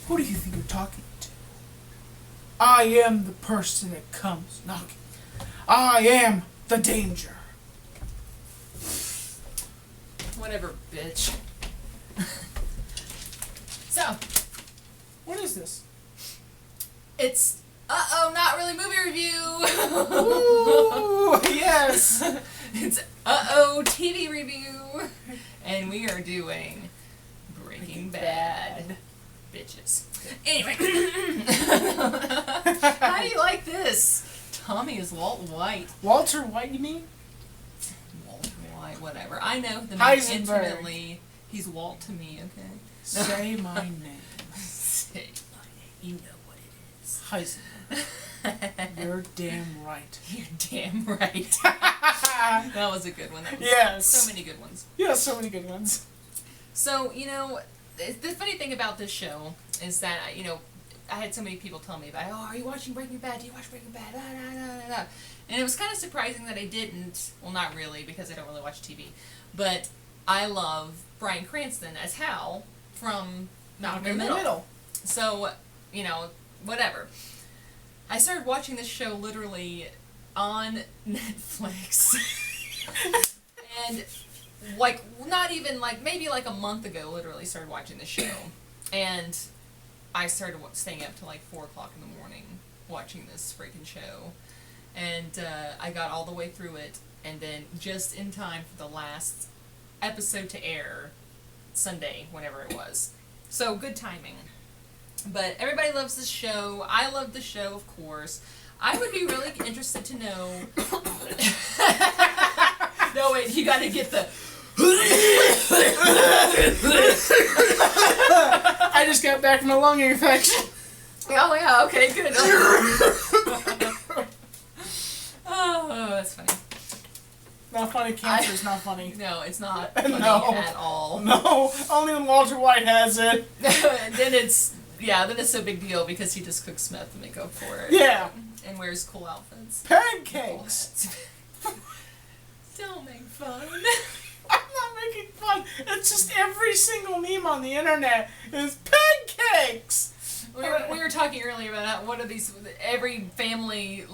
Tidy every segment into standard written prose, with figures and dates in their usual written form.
Who do you think you're talking to? I am the person that comes knocking. I am the danger. Whatever, bitch. So, What is this? it's not really movie review. Ooh, yes. It's TV review, and we are doing Breaking Bad. Bitches. Anyway, how do you like this? Tommy is Walt White. Walter White, you mean? Walt White, whatever. I know the man Heisenberg. intimately. He's Walt to me, okay? Say my name. Say my name. You know what it is. Heisenberg. You're damn right. You're damn right. That was a good one. That was Yes. So many good ones. Yeah, so many good ones. So, the funny thing about this show is that, I had so many people tell me about, oh, are you watching Breaking Bad? Do you watch Breaking Bad? And it was kind of surprising that I didn't. Well, not really, because I don't really watch TV. But I love Bryan Cranston as Hal from Malcolm in the Middle. So, whatever. I started watching this show literally on Netflix. And, not even, maybe a month ago, literally started watching the show. And I started staying up till 4 o'clock in the morning watching this freaking show. And I got all the way through it, and then just in time for the last episode to air Sunday, whenever it was. So, good timing. But everybody loves this show. I love the show, of course. I would be really interested to know... No, wait, you gotta get the... I just got back from a lung infection. Oh, yeah, okay, good. Oh, that's funny. Not funny. Cancer is not funny. No, it's not funny at all. No, only when Walter White has it. then it's a big deal because he just cooks meth to make up for it. Yeah. And wears cool outfits. Pancakes. Don't make fun. I'm not making fun. It's just every single meme on the internet is pancakes. We were talking earlier about what are these, every family,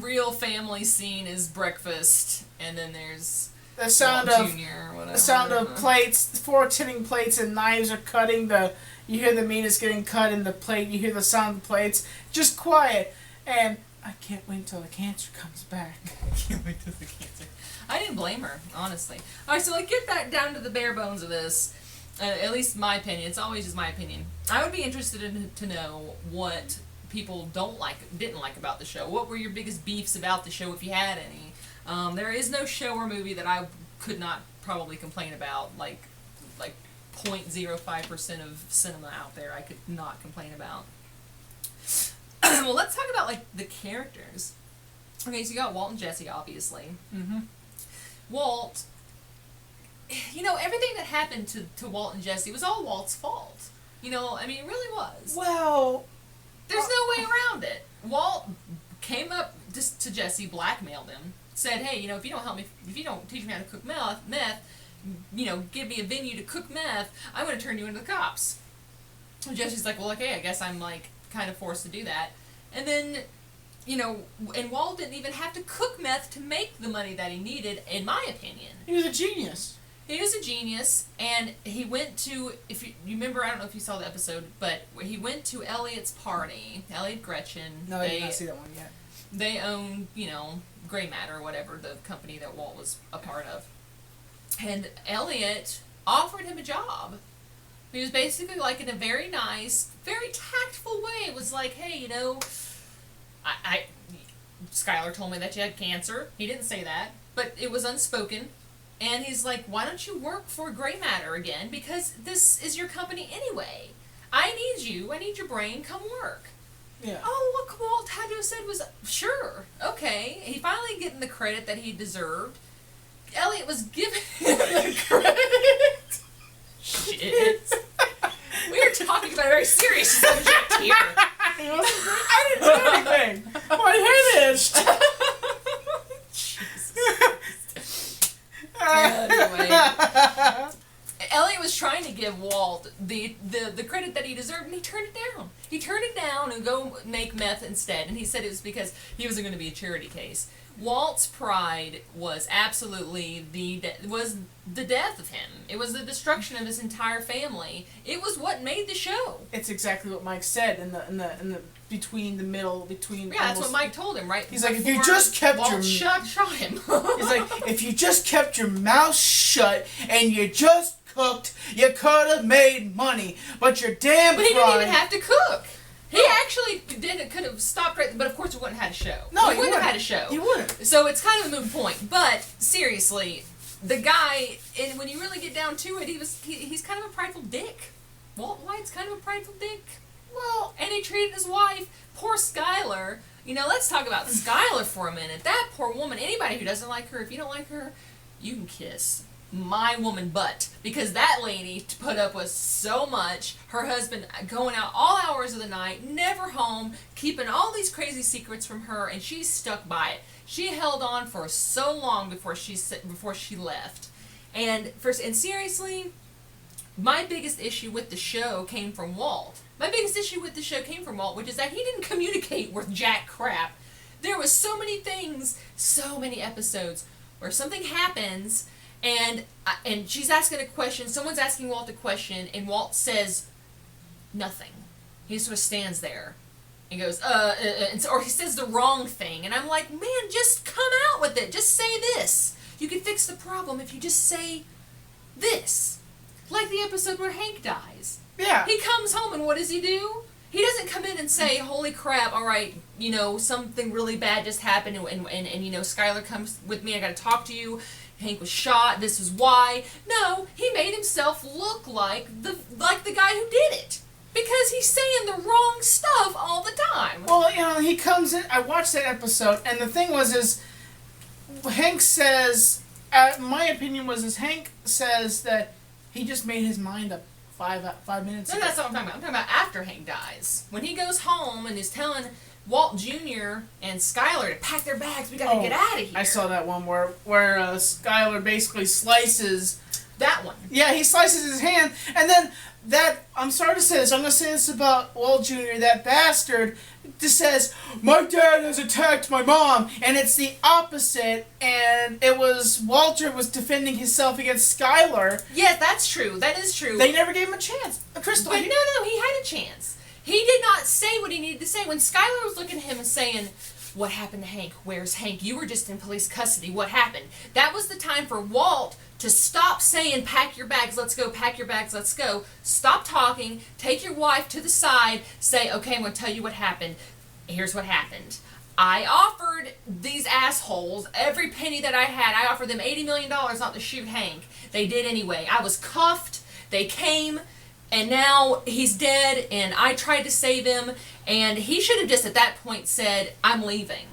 real family scene is breakfast, and then there's the sound Walt of Jr. or whatever. the sound of plates, forks hitting plates, and knives are cutting. You hear the meat is getting cut in the plate. You hear the sound of the plates. Just quiet, and I can't wait until the cancer comes back. I can't wait till the cancer. I didn't blame her, honestly. All right, so get back down to the bare bones of this. At least my opinion. It's always just my opinion. I would be interested to know what people didn't like about the show. What were your biggest beefs about the show, if you had any? There is no show or movie that I could not probably complain about. 0.05% of cinema out there I could not complain about. Well, let's talk about the characters. Okay, so you got Walt and Jesse, obviously. Mm-hmm. Walt, everything that happened to Walt and Jesse was all Walt's fault. It really was. Well, there's no way around it. Walt came up just to Jesse, blackmailed him, said, hey, if you don't help me, if you don't teach me how to cook meth, give me a venue to cook meth, I'm going to turn you into the cops. And Jesse's like, well, okay, I guess I'm kind of forced to do that. And then, and Walt didn't even have to cook meth to make the money that he needed, in my opinion. He was a genius. He was a genius, and he went to, if you remember, I don't know if you saw the episode, but he went to Elliot's party, Elliot Gretchen. No, I did not see that one yet. They own, Gray Matter, or whatever, the company that Walt was a part of. And Elliot offered him a job. He was basically in a very nice, very tactful way. It was like, hey, Skyler told me that you had cancer. He didn't say that, but it was unspoken. And he's like, why don't you work for Gray Matter again? Because this is your company anyway. I need you. I need your brain. Come work. Yeah. Oh, what Walt had to have said was, sure, okay. He finally getting the credit that he deserved. Elliot was giving him the credit. Shit. We are talking about a very serious subject here. I didn't do anything. My head itched. Jesus. Anyway. Elliot was trying to give Walt the credit that he deserved, and he turned it down. He turned it down and go make meth instead, and he said it was because he wasn't going to be a charity case. Walt's pride was absolutely the death of him. It was the destruction of his entire family. It was what made the show. It's exactly what Mike said in the between. Yeah, that's what Mike told him, right? He's like, if you just kept Walt your shot him. He's like, if you just kept your mouth shut and you just cooked, you could have made money. But you're damn. But he didn't even have to cook. He actually could have stopped right, but of course we wouldn't have had a show. No, he wouldn't have had a show. He wouldn't. So it's kind of a moot point. But seriously, the guy, and when you really get down to it, he's kind of a prideful dick. Walt White's kind of a prideful dick. Well, and he treated his wife, poor Skyler. You know, let's talk about Skyler for a minute. That poor woman. Anybody who doesn't like her, if you don't like her, you can kiss my woman butt, because that lady put up with so much. Her husband going out all hours of the night, never home, keeping all these crazy secrets from her, and she stuck by it. She held on for so long before she left. And seriously, my biggest issue with the show came from Walt. My biggest issue with the show came from Walt, which is that he didn't communicate worth jack crap. There was so many things, so many episodes where something happens, and she's asking a question, someone's asking Walt a question, and Walt says nothing. He sort of stands there and goes, or he says the wrong thing, and I'm like, man, just come out with it. Just say this. You can fix the problem if you just say this. Like the episode where Hank dies. yeah. He comes home, and what does he do? He doesn't come in and say, holy crap, all right, you know, something really bad just happened, and you know, Skyler comes with me, I gotta talk to you. Hank was shot, this is why. No, he made himself look like the guy who did it. Because he's saying the wrong stuff all the time. Well, you know, he comes in, I watched that episode, and the thing is Hank says, my opinion was, Hank says that he just made his mind up 5 minutes ago. No, that's not what I'm talking about. I'm talking about after Hank dies. When he goes home and is telling Walt Jr. and Skyler to pack their bags, we gotta get out of here. I saw that one where Skyler basically slices... That one. Yeah, he slices his hand, and then I'm sorry to say this, I'm going to say this about Walt Jr., that bastard, just says, my dad has attacked my mom, and it's the opposite, and it was, Walter was defending himself against Skyler. Yeah, that's true. That is true. They never gave him a chance. Crystal, But no, he had a chance. He did not say what he needed to say. When Skyler was looking at him and saying, what happened to Hank? Where's Hank? You were just in police custody. What happened? That was the time for Walt to stop saying, pack your bags, let's go, pack your bags, let's go. Stop talking, take your wife to the side, say, okay, I'm going to tell you what happened. Here's what happened. I offered these assholes every penny that I had. I offered them $80 million not to shoot Hank. They did anyway. I was cuffed. They came, and now he's dead, and I tried to save him, and he should have just at that point said, I'm leaving.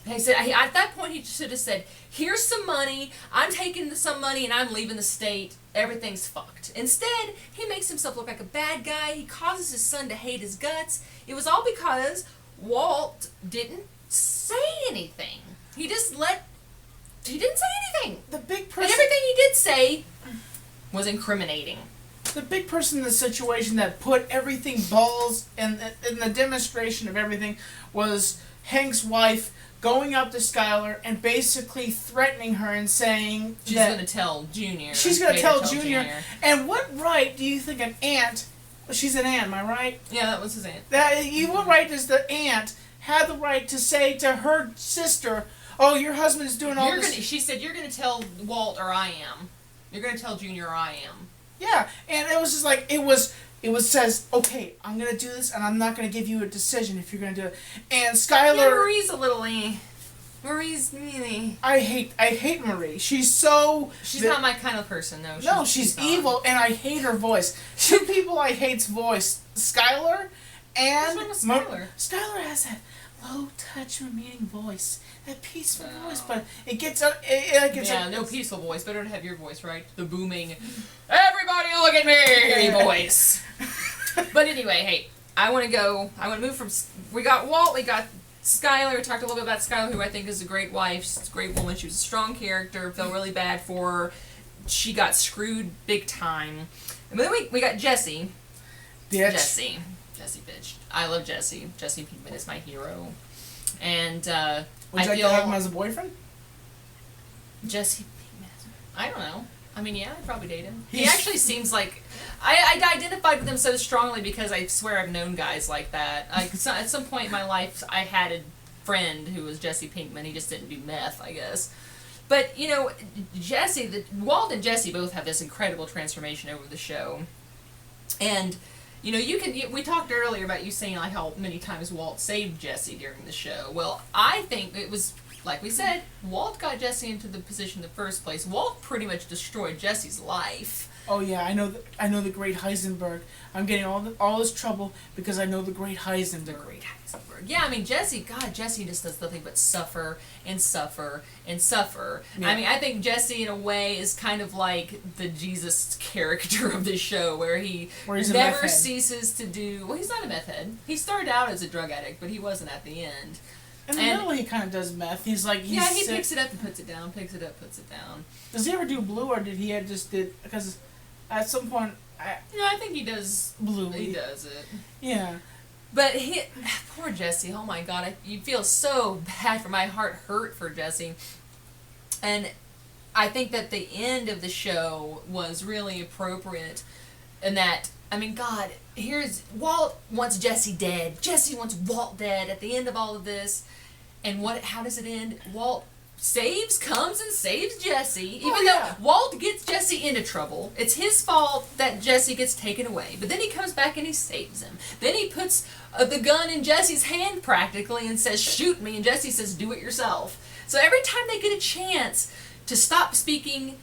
He said, at that point, he should have said, here's some money, I'm taking some money, and I'm leaving the state. Everything's fucked. Instead, he makes himself look like a bad guy. He causes his son to hate his guts. It was all because Walt didn't say anything. He didn't say anything. the big person... And everything he did say was incriminating. The big person in the situation that put everything balls in the demonstration of everything was Hank's wife going up to Skyler and basically threatening her and saying She's going to tell Junior. She's going to tell Junior. And what right do you think an aunt... Well, she's an aunt, am I right? Yeah, that was his aunt. What right does the aunt have the right to say to her sister, oh, your husband is doing all this... She said, you're going to tell Walt or I am. You're going to tell Junior or I am. Yeah, and it was just like, it was says, okay, I'm going to do this, and I'm not going to give you a decision if you're going to do it. And Skyler... Yeah, Marie's a little... Marie's really... I hate Marie. She's so... She's not my kind of person, though. No, she's evil, and I hate her voice. Two people I hate's voice. Skyler and... What's wrong with Skyler? Skyler has that low-touch, remaining voice. That peaceful voice, but it gets... no peaceful voice. Better to have your voice, right? The booming, everybody look at me voice. But anyway, hey, I want to move from... We got Walt, we got Skyler. We talked a little bit about Skyler, who I think is a great wife. She's a great woman. She was a strong character. Felt really bad for her. She got screwed big time. And then we got Jesse. Bitch. Jesse bitch. I love Jesse. Jesse Pinkman is my hero. And would you like to have him as a boyfriend? Jesse Pinkman. I don't know. I mean, yeah, I'd probably date him. He actually seems like... I identified with him so strongly because I swear I've known guys like that. At some point in my life, I had a friend who was Jesse Pinkman. He just didn't do meth, I guess. But, you know, Walt and Jesse both have this incredible transformation over the show. And, you know, we talked earlier about you saying like how many times Walt saved Jesse during the show. Well, I think it was... Like we said, Walt got Jesse into the position in the first place. Walt pretty much destroyed Jesse's life. Oh yeah, I know the Great Heisenberg. I'm getting all this trouble because I know the Great Heisenberg. The Great Heisenberg. Yeah, I mean Jesse just does nothing but suffer and suffer and suffer. Yeah. I mean, I think Jesse in a way is kind of like the Jesus character of the show, where he never ceases to do. Well, he's not a meth head. He started out as a drug addict, but he wasn't at the end. In the middle, he kind of does meth. He picks it up and puts it down. Picks it up, puts it down. Does he ever do blue, or did he because at some point? I think he does blue. He does it. Yeah. But poor Jesse. Oh my God, you feel so bad for my heart. Hurt for Jesse, and I think that the end of the show was really appropriate, in that. I mean, God, Walt wants Jesse dead. Jesse wants Walt dead at the end of all of this. And how does it end? Walt comes and saves Jesse. Even though Walt gets Jesse into trouble. It's his fault that Jesse gets taken away. But then he comes back and he saves him. Then he puts the gun in Jesse's hand practically and says, shoot me. And Jesse says, do it yourself. So every time they get a chance to stop speaking,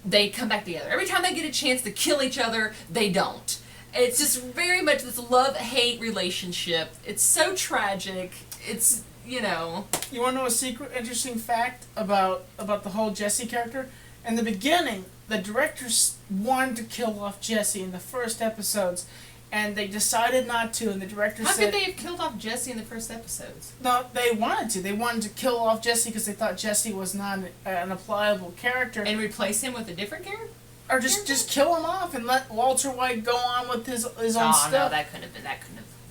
they come back together. Every time they get a chance to kill each other, they don't. It's just very much this love-hate relationship. It's so tragic. It's, you know... You want to know a secret interesting fact about the whole Jesse character? In the beginning, the directors wanted to kill off Jesse in the first episodes, and they decided not to, and the director said... How could they have killed off Jesse in the first episodes? No, they wanted to. They wanted to kill off Jesse because they thought Jesse was not an applicable character. And replace him with a different character? Or just kill him off and let Walter White go on with his own stuff. No, that couldn't have been.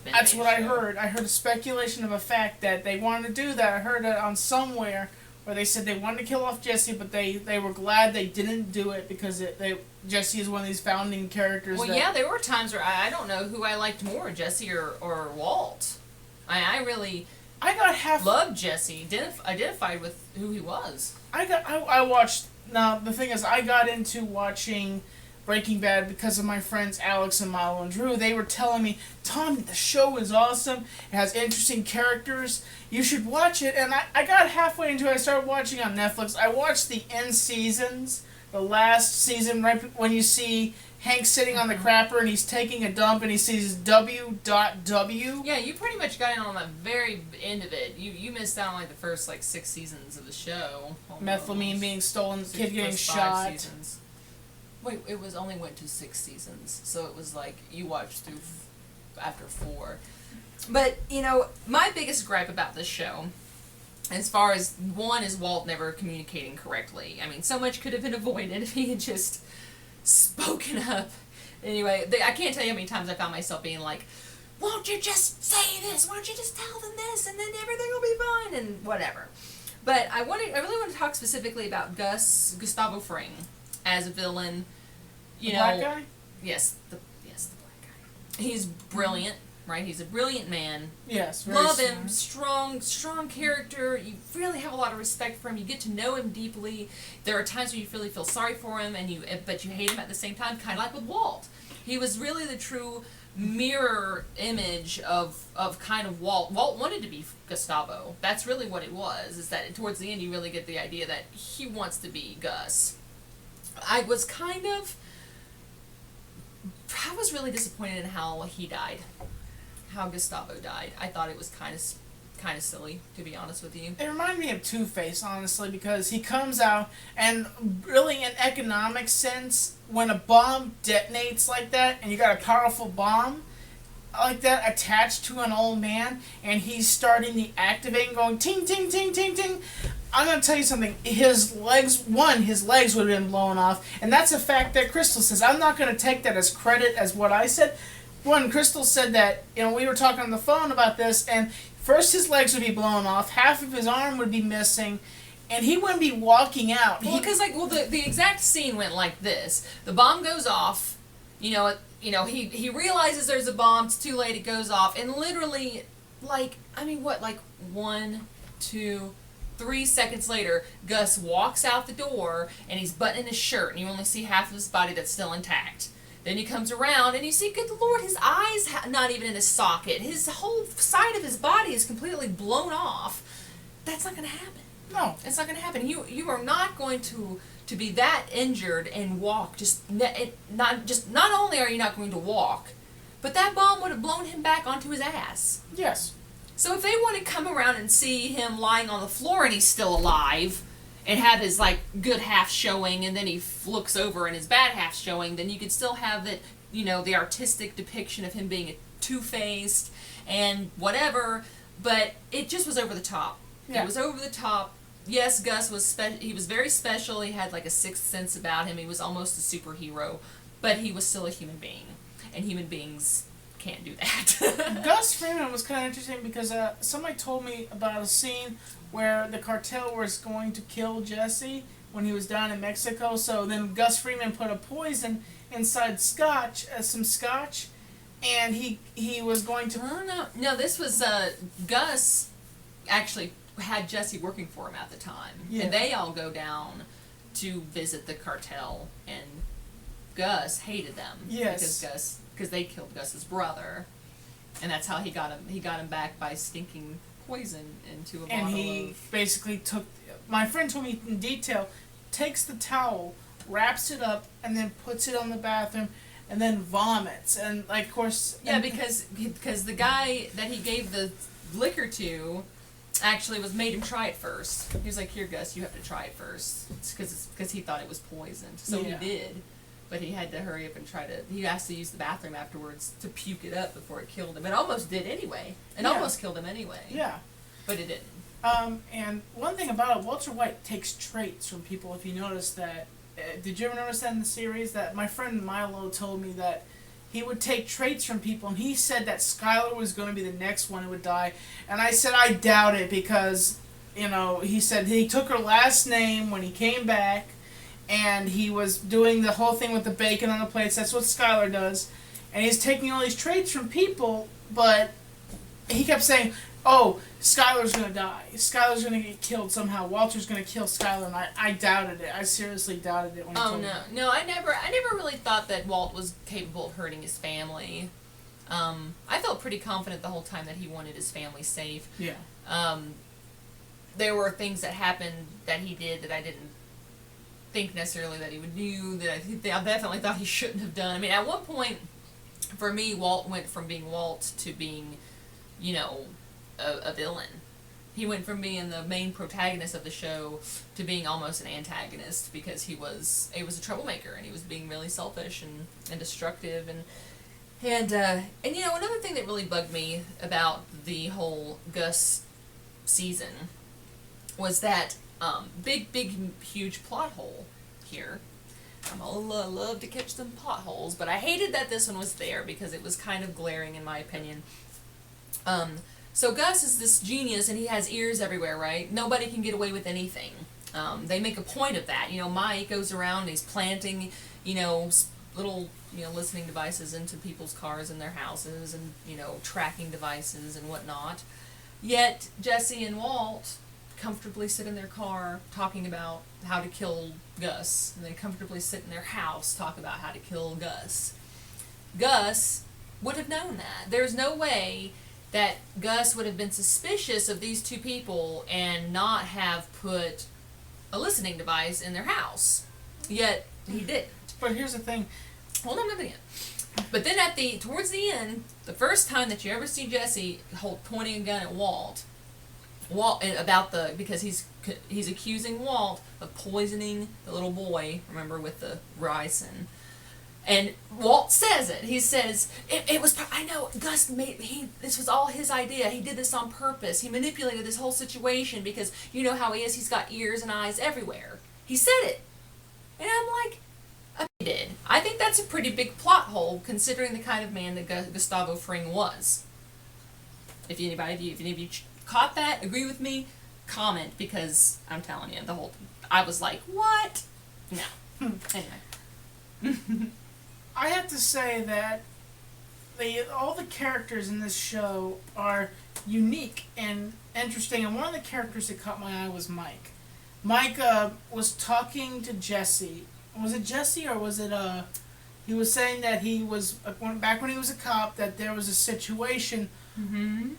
That's what I heard. I heard a speculation of a fact that they wanted to do that. I heard it on somewhere where they said they wanted to kill off Jesse, but they were glad they didn't do it because Jesse is one of these founding characters. Well, yeah, there were times where I don't know who I liked more, Jesse or Walt. I loved Jesse. Identified with who he was. I watched. Now the thing is, I got into watching Breaking Bad because of my friends Alex and Milo and Drew. They were telling me, Tom, the show is awesome. It has interesting characters. You should watch it. And I got halfway into it. I started watching on Netflix. I watched the end seasons, the last season, right when you see Hank sitting on the crapper and he's taking a dump and he sees W.W. Yeah, you pretty much got in on the very end of it. You missed out on like the first 6 seasons of the show. Methylamine being stolen, kid getting shot. Seasons. Wait, it only went to 6 seasons, so it was like you watched through after 4. But my biggest gripe about this show, as far as one, is Walt never communicating correctly. I mean, so much could have been avoided if he had just spoken up. Anyway, I can't tell you how many times I found myself being like, won't you just say this? Why don't you just tell them this, and then everything will be fine, and whatever. But I really want to talk specifically about Gustavo Fring as a villain. Black guy? Yes, the black guy. He's brilliant, right? He's a brilliant man. Yes, very love him. Strong character. You really have a lot of respect for him. You get to know him deeply. There are times when you really feel sorry for him, but you hate him at the same time, kind of like with Walt. He was really the true mirror image of kind of Walt. Walt wanted to be Gustavo. That's really what it was, is that towards the end you really get the idea that he wants to be Gus. I was really disappointed in how he died. How Gustavo died. I thought it was kind of silly, to be honest with you. It reminded me of Two-Face, honestly, because he comes out, and really in economic sense, when a bomb detonates like that, and you got a powerful bomb like that attached to an old man, and he's starting the activating, going ting, ting, ting, ting, ting, I'm going to tell you something. His legs would have been blown off, and that's a fact that Crystal says. I'm not going to take that as credit as what I said. One, Crystal said that, we were talking on the phone about this, and first his legs would be blown off, half of his arm would be missing, and he wouldn't be walking out. Well, because the exact scene went like this: the bomb goes off, he realizes there's a bomb. It's too late. It goes off, and literally, 1, 2, 3 seconds later, Gus walks out the door and he's buttoning his shirt, and you only see half of his body that's still intact. Then he comes around and you see, good Lord, his eyes not even in his socket. His whole side of his body is completely blown off. That's not going to happen. No. It's not going to happen. You are not going to be that injured and walk. Not only are you not going to walk, but that bomb would have blown him back onto his ass. Yes. So if they want to come around and see him lying on the floor and he's still alive, and have his good half showing, and then he looks over and his bad half showing, then you could still have that, the artistic depiction of him being a two-faced and whatever. But it just was over the top. Yeah. It was over the top. Yes, Gus was he was very special. He had a sixth sense about him. He was almost a superhero, but he was still a human being, and human beings can't do that. Gus Fring was kind of interesting because somebody told me about a scene where the cartel was going to kill Jesse when he was down in Mexico. So then Gus Freeman put a poison inside some scotch, and he was going to. Oh no! This was Gus actually had Jesse working for him at the time, and they all go down to visit the cartel, and Gus hated them. Yes. Because they killed Gus's brother, and that's how he got him. He got him back by stinking poison into a bottle. And he basically took. My friend told me in detail. Takes the towel, wraps it up, and then puts it on the bathroom, and then vomits. And of course. Yeah, because the guy that he gave the liquor to actually made him try it first. He was like, "Here, Gus, you have to try it first," because he thought it was poisoned. So he did. But he had to hurry up and he has to use the bathroom afterwards to puke it up before it killed him. It almost did anyway. It almost killed him anyway. Yeah. But it didn't. And one thing about it, Walter White takes traits from people, if you notice that. Did you ever notice that in the series? That my friend Milo told me that he would take traits from people, and he said that Skyler was going to be the next one who would die. And I said, I doubt it, because, he said he took her last name when he came back, and he was doing the whole thing with the bacon on the plates. That's what Skyler does. And he's taking all these traits from people, but he kept saying, oh, Skyler's going to die. Skyler's going to get killed somehow. Walter's going to kill Skyler. And I doubted it. I seriously doubted it when he told me. No, I never really thought that Walt was capable of hurting his family. I felt pretty confident the whole time that he wanted his family safe. Yeah. There were things that happened that he did that I didn't think necessarily that he would do, that I definitely thought he shouldn't have done. I mean, at one point, for me, Walt went from being Walt to being, a villain. He went from being the main protagonist of the show to being almost an antagonist, because he was a troublemaker, and he was being really selfish and destructive, and another thing that really bugged me about the whole Gus season was that big, huge plot hole here. I love to catch some plot holes, but I hated that this one was there because it was kind of glaring in my opinion. So Gus is this genius, and he has ears everywhere, right? Nobody can get away with anything. They make a point of that. Mike goes around and he's planting, little, listening devices into people's cars and their houses, and, tracking devices and whatnot. Yet Jesse and Walt comfortably sit in their car talking about how to kill Gus, and they comfortably sit in their house talk about how to kill Gus. Gus would have known that. There's no way that Gus would have been suspicious of these two people and not have put a listening device in their house. Yet he didn't. But here's the thing. Hold on a minute. But then towards the end, the first time that you ever see Jesse pointing a gun at Walt, because he's accusing Walt of poisoning the little boy, remember, with the ricin. And Walt says it. He says, it was, I know, Gus this was all his idea. He did this on purpose. He manipulated this whole situation because you know how he is. He's got ears and eyes everywhere. He said it. And I'm like, he did. I think that's a pretty big plot hole considering the kind of man that Gustavo Fring was. If any of you caught that, agree with me, comment, because I'm telling you, I was like, what? No. Anyway. I have to say that all the characters in this show are unique and interesting, and one of the characters that caught my eye was Mike. Mike was talking to Jesse. Was it Jesse or was it he was saying that he was back when he was a cop, that there was a situation. Mm-hmm.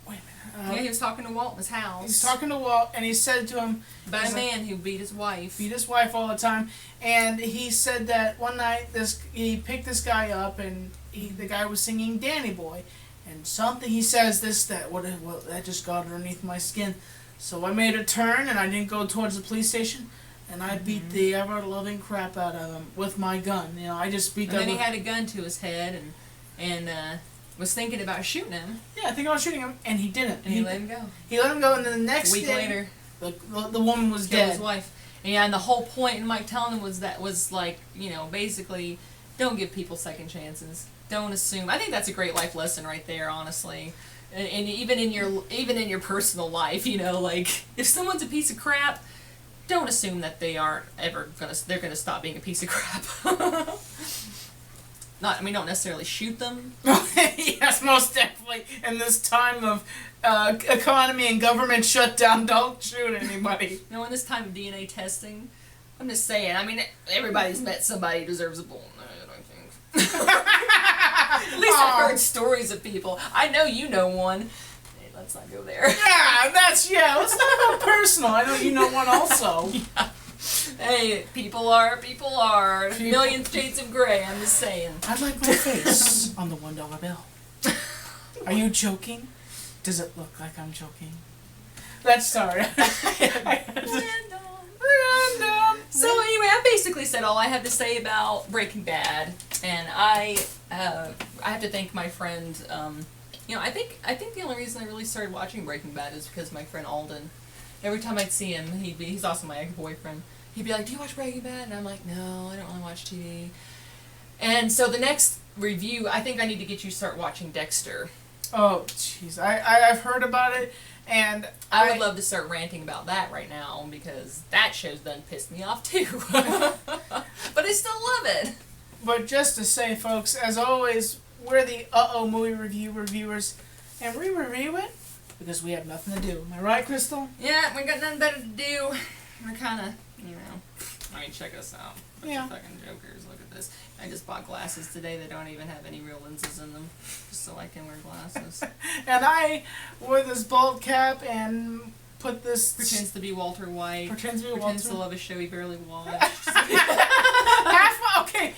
Wait a minute. Yeah, he was talking to Walt in his house. He was talking to Walt, and he said to him about a man who beat his wife. Beat his wife all the time, and he said that one night he picked this guy up, and the guy was singing Danny Boy, and something he says that just got underneath my skin, so I made a turn and I didn't go towards the police station, and I beat the ever-loving crap out of him with my gun. You know, I just beat. And then he had a gun to his head and was thinking about shooting him. Yeah, thinking about shooting him, and he didn't. And he let him go. He let him go, and then the next week later, the woman was dead. His wife. And the whole point in Mike telling him was like, you know, basically, don't give people second chances. Don't assume. I think that's a great life lesson right there, honestly. And even in your personal life, you know, like if someone's a piece of crap, don't assume that they're gonna stop being a piece of crap. Don't necessarily shoot them. Yes, most definitely. In this time of economy and government shutdown, don't shoot anybody. In this time of DNA testing, I'm just saying. I mean, everybody's met somebody who deserves a bullet. I think. At least I've heard stories of people. I know you know one. Hey, let's not go there. Let's not go personal. I know you know one also. Yeah. Hey, people are. Million Shades of Grey, I'm just saying. I'd like my face on the $1 bill. Are you joking? Does it look like I'm joking? That's sorry. Random. So anyway, I basically said all I had to say about Breaking Bad, and I have to thank my friend. I think the only reason I really started watching Breaking Bad is because my friend Alden. Every time I'd see him, he's also my ex-boyfriend. He'd be like, "Do you watch Breaking Bad?" And I'm like, "No, I don't really watch TV." And so the next review, I think I need to get you to start watching Dexter. Oh, jeez. I've heard about it, and I would love to start ranting about that right now because that show's done pissed me off too. But I still love it. But just to say, folks, as always, we're the movie review reviewers, and we review it because we have nothing to do. Am I right, Crystal? Yeah, we got nothing better to do. We're kind of, I mean, check us out. Bunch of fucking jokers. Look at this. I just bought glasses today that don't even have any real lenses in them, just so I can wear glasses. And I wore this bald cap and put this... Pretends to be Walter White. Pretends to love a show he barely watched. Okay.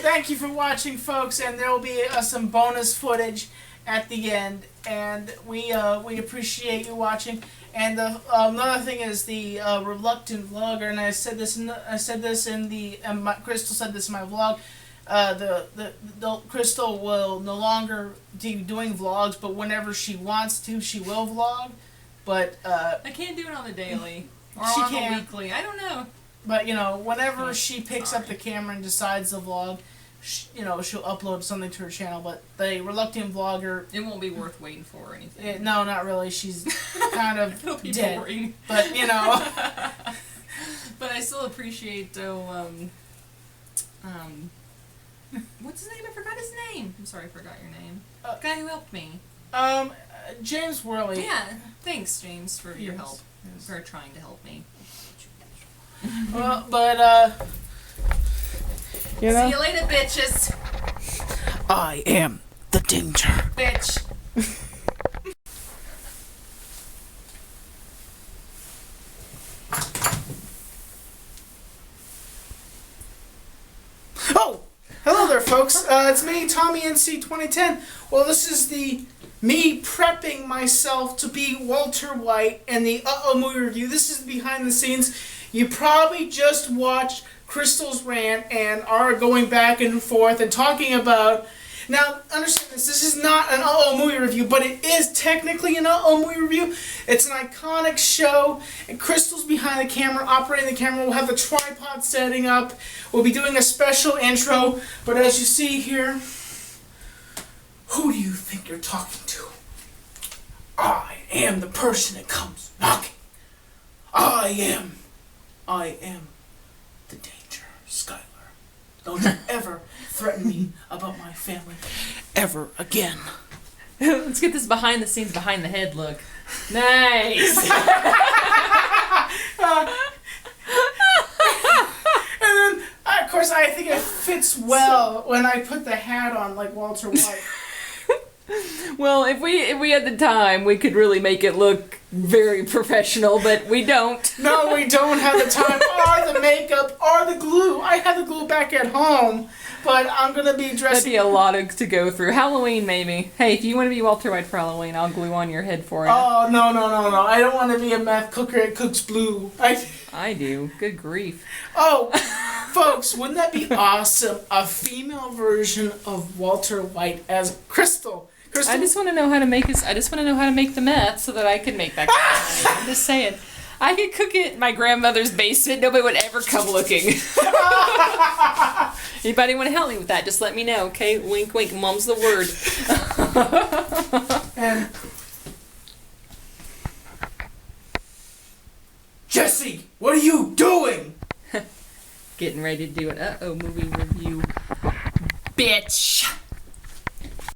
Thank you for watching, folks, and there will be some bonus footage at the end, and we appreciate you watching. And another thing is the reluctant vlogger, and Crystal said this in my vlog. The Crystal will no longer be doing vlogs, but whenever she wants to, she will vlog. But I can't do it on the daily or on the weekly. I don't know. But whenever she picks up the camera and decides to vlog, she'll upload something to her channel. But the reluctant vlogger, it won't be worth waiting for or anything. No, not really. She's kind of It'll be dead. boring. But But I still appreciate what's his name? I forgot his name. I'm sorry, I forgot your name. Guy who helped me. James Worley. Yeah, thanks, James, for your help. For trying to help me. Well, but See you later, bitches. I am the danger. Bitch. Oh! Hello there, folks. It's me, Tommy NC 2010. Well, this is me prepping myself to be Walter White in the movie review. This is behind the scenes. You probably just watched Crystal's rant and our going back and forth and talking about. Now, understand this. This is not an movie review, but it is technically an movie review. It's an iconic show, and Crystal's behind the camera, operating the camera. We'll have the tripod setting up. We'll be doing a special intro. But as you see here, who do you think you're talking to? I am the person that comes knocking. I am the danger, Skyler. Don't you ever threaten me about my family ever again. Let's get this behind the scenes, behind the head look. Nice. And then, of course, I think it fits well when I put the hat on like Walter White. Well, if we had the time, we could really make it look very professional, but we don't. No, we don't have the time, or the makeup, or the glue. I have the glue back at home, but I'm gonna be dressing. That'd be a lot to go through. Halloween, maybe. Hey, if you want to be Walter White for Halloween, I'll glue on your head for you. Oh, no. I don't want to be a meth cooker that cooks blue. I do. Good grief. Oh, folks, wouldn't that be awesome? A female version of Walter White as Crystal. I just want to know how to make the meth so that I can make that kind of money. I'm just saying. I could cook it in my grandmother's basement. Nobody would ever come looking. Anybody want to help me with that? Just let me know, okay? Wink, wink. Mom's the word. And Jesse, what are you doing? Getting ready to do an movie review. Bitch.